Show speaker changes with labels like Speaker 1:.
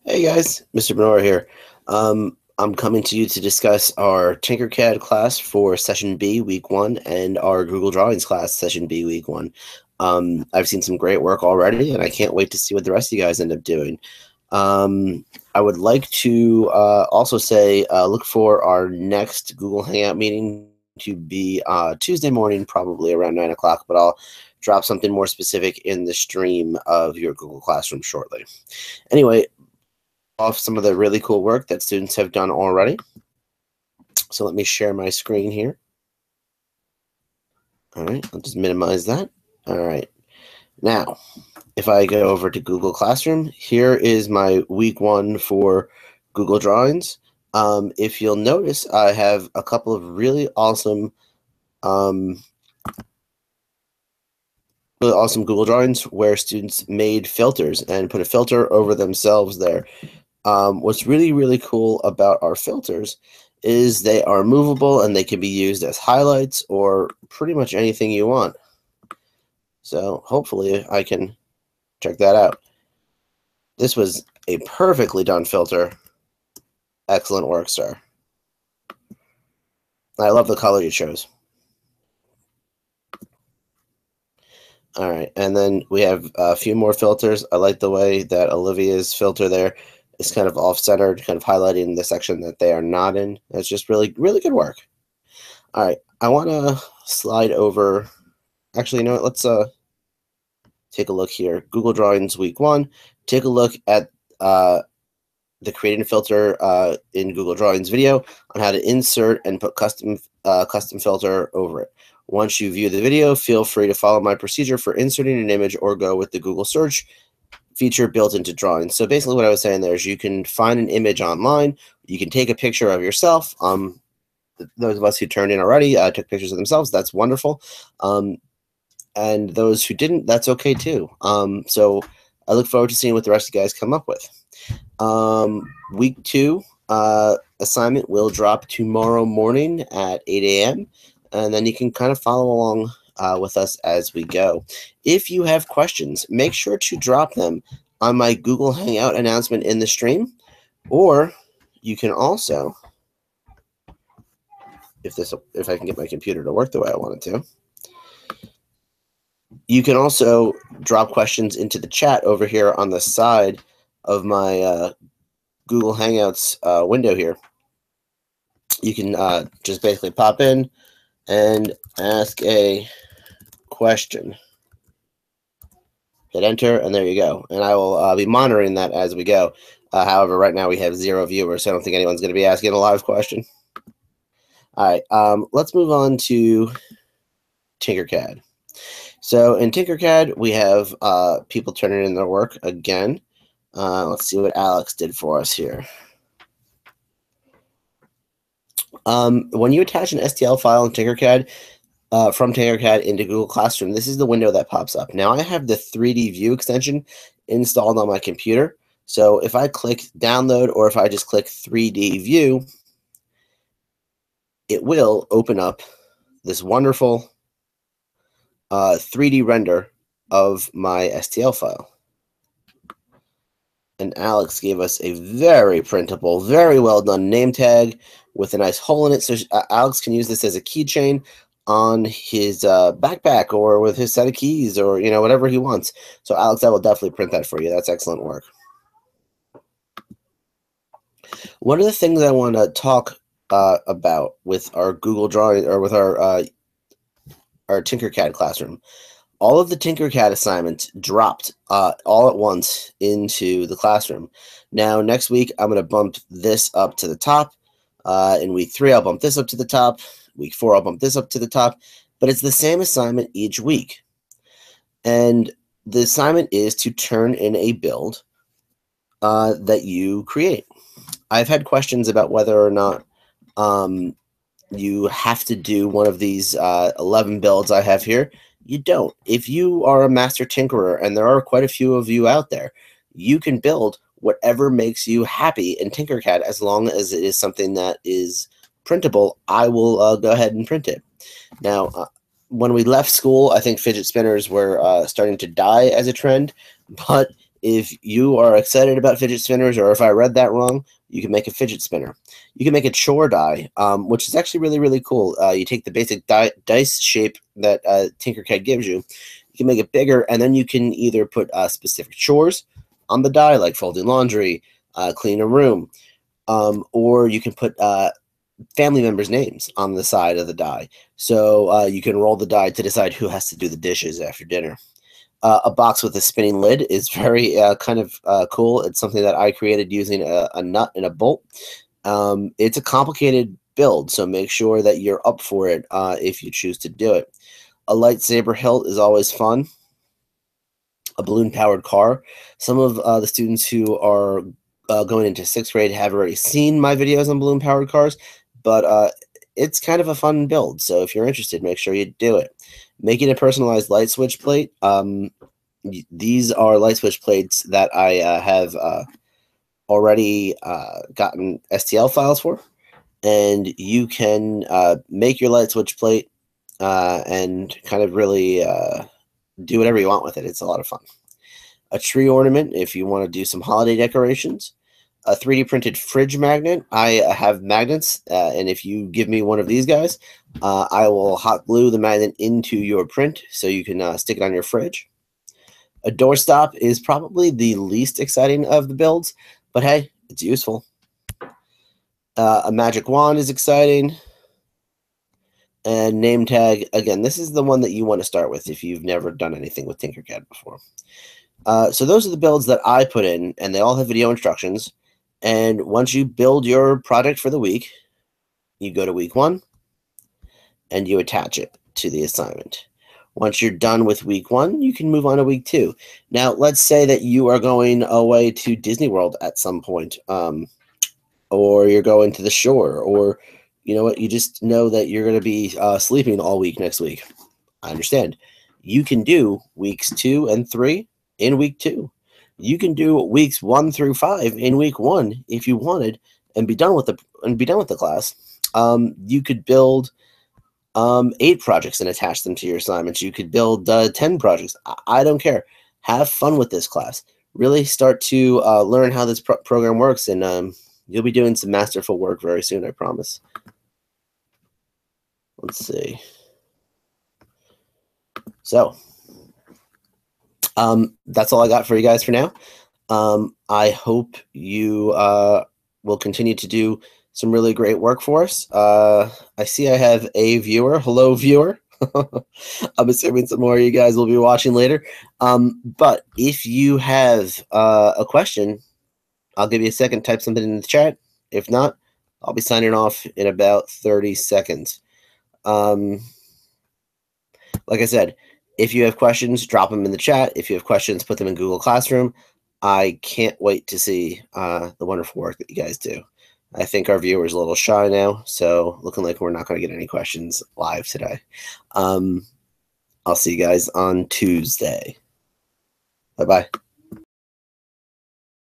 Speaker 1: Hey guys, Mr. Benora here. I'm coming to you to discuss our Tinkercad class for Session B, Week 1, and our Google Drawings class, Session B, Week 1. I've seen some great work already, and I can't wait to see what the rest of you guys end up doing. I would like to also say look for our next Google Hangout meeting to be Tuesday morning, probably around 9 o'clock, but I'll drop something more specific in the stream of your Google Classroom shortly. Anyway, off some of the really cool work that students have done already. So let me share my screen here. All right, I'll just minimize that. All right. Now, if I go over to Google Classroom, here is my week 1 for Google Drawings. If you'll notice, I have a couple of really awesome Google Drawings where students made filters and put a filter over themselves there. What's really, really cool about our filters is they are movable and they can be used as highlights or pretty much anything you want. So hopefully I can check that out. This was a perfectly done filter. Excellent work, sir. I love the color you chose. All right, and then we have a few more filters. I like the way that Olivia's filter there is kind of off-centered, kind of highlighting the section that they are not in. That's just really, really good work. All right, I want to slide over. Actually, you know what? Let's take a look here. Google Drawings Week 1. Take a look at the creating a filter in Google Drawings video on how to insert and put custom filter over it. Once you view the video, feel free to follow my procedure for inserting an image or go with the Google search feature built into Drawings. So basically what I was saying there is you can find an image online. You can take a picture of yourself. Those of us who turned in already took pictures of themselves. That's wonderful. And those who didn't, that's okay too. So I look forward to seeing what the rest of you guys come up with. Week 2 assignment will drop tomorrow morning at 8 a.m. And then you can kind of follow along with us as we go. If you have questions, make sure to drop them on my Google Hangout announcement in the stream, or you can also, if I can get my computer to work the way I want it to, you can also drop questions into the chat over here on the side of my Google Hangouts window here. You can just basically pop in and ask a question. Hit enter, and there you go. And I will be monitoring that as we go. However, right now we have 0 viewers, so I don't think anyone's going to be asking a live question. All right, let's move on to Tinkercad. So in Tinkercad, we have people turning in their work again. Let's see what Alex did for us here. When you attach an STL file in Tinkercad, from Tinkercad into Google Classroom, this is the window that pops up. Now I have the 3D view extension installed on my computer. So if I click download or if I just click 3D view, it will open up this wonderful 3D render of my STL file. And Alex gave us a very printable, very well done name tag with a nice hole in it. So Alex can use this as a keychain on his backpack or with his set of keys or, you know, whatever he wants. So Alex, I will definitely print that for you. That's excellent work. One of the things I want to talk about with our Google Drawing or with our Tinkercad classroom, all of the Tinkercad assignments dropped all at once into the classroom. Now, next week, I'm going to bump this up to the top. In week 3, I'll bump this up to the top. Week 4, I'll bump this up to the top. But it's the same assignment each week. And the assignment is to turn in a build that you create. I've had questions about whether or not you have to do one of these 11 builds I have here. You don't. If you are a master tinkerer, and there are quite a few of you out there, you can build whatever makes you happy in Tinkercad as long as it is something that is printable. I will go ahead and print it. Now, when we left school, I think fidget spinners were starting to die as a trend, but If you are excited about fidget spinners, or if I read that wrong, you can make a fidget spinner. You can make a chore die, which is actually really, really cool. You take the basic dice shape that Tinkercad gives you. You can make it bigger, and then you can either put specific chores on the die, like folding laundry, clean a room, or you can put family members' names on the side of the die. So you can roll the die to decide who has to do the dishes after dinner. A box with a spinning lid is very kind of cool. It's something that I created using a nut and a bolt. It's a complicated build, so make sure that you're up for it if you choose to do it. A lightsaber hilt is always fun. A balloon-powered car. Some of the students who are going into 6th grade have already seen my videos on balloon-powered cars, but it's kind of a fun build, so if you're interested, make sure you do it. Making a personalized light switch plate. These are light switch plates that I have already gotten STL files for, and you can make your light switch plate and kind of really do whatever you want with it. It's a lot of fun. A tree ornament if you want to do some holiday decorations. A 3D printed fridge magnet. I have magnets, and if you give me one of these guys, I will hot glue the magnet into your print so you can stick it on your fridge. A doorstop is probably the least exciting of the builds, but hey, it's useful. A magic wand is exciting. And name tag, again, this is the one that you want to start with if you've never done anything with Tinkercad before. So those are the builds that I put in, and they all have video instructions. And once you build your project for the week, you go to week 1, and you attach it to the assignment. Once you're done with week 1, you can move on to week 2. Now, let's say that you are going away to Disney World at some point, or you're going to the shore, or you know what, you just know that you're going to be sleeping all week next week. I understand. You can do weeks 2 and 3 in week 2. You can do weeks 1 through 5 in week 1 if you wanted, and be done with the class. You could build 8 projects and attach them to your assignments. You could build 10 projects. I don't care. Have fun with this class. Really start to learn how this program works, and you'll be doing some masterful work very soon, I promise. Let's see. So, that's all I got for you guys for now. I hope you will continue to do some really great work for us. I see I have a viewer. Hello, viewer. I'm assuming some more of you guys will be watching later. But if you have a question, I'll give you a second, type something in the chat. If not, I'll be signing off in about 30 seconds. Like I said, if you have questions, drop them in the chat. If you have questions, put them in Google Classroom. I can't wait to see the wonderful work that you guys do. I think our viewer's a little shy now, so looking like we're not going to get any questions live today. I'll see you guys on Tuesday. Bye-bye.